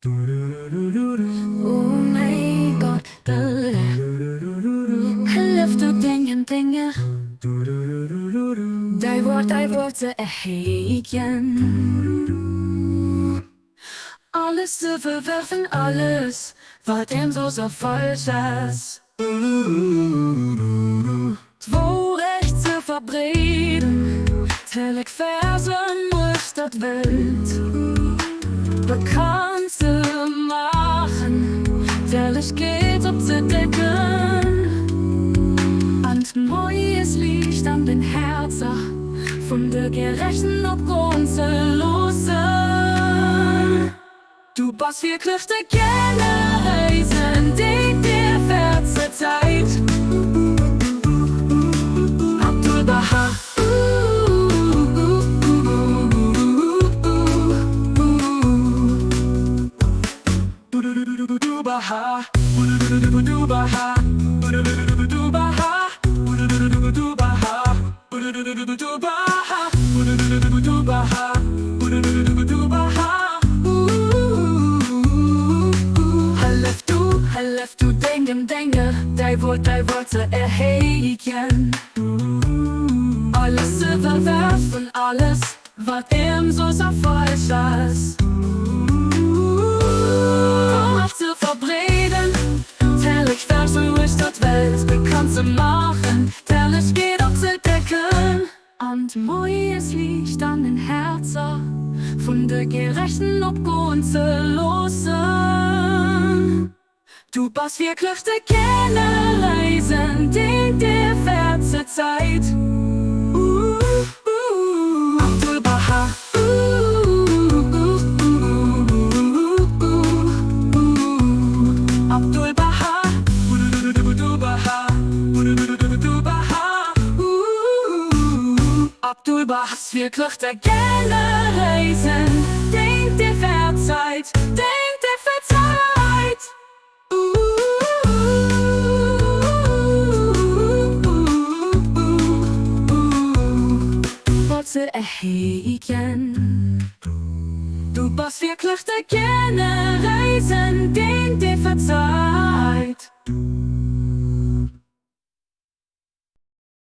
Oh mein Gott, helft du dingen. Die wordt ze erhegen. Alles zu verwerfen, alles, wat hem zo falsch is. Twee recht zu verbreden, till ik versen muss dat Welt bekannt zu machen, till ich geht op zu decken. Und neues Licht an den Herzen von der Gerechten op Grund zu losen. Du bist wirklich der Generation, die dir verze Zeit. Abdul Baha. Baha. Baha. Helft du dingen, die wordt ze erhegen. Alles zu verwerfen, alles, wat ihm so falsch ist. Macht zu verbreden, till ich versuch ist dat Welt bekannt zu machen, till ich geht auf zu decken. Und neues Licht an den Herzen von der Gerechten op Grund zu losen. Du bist wirklich der Generation, die dir verze Zeit. Abdul Baha. Abdul Baha. Abdul Baha ist wirklich der Generation, die dir verzeiht, die dir verzeiht. Zu erhegen. Du bist wirklich der Generation, den dir verzeiht.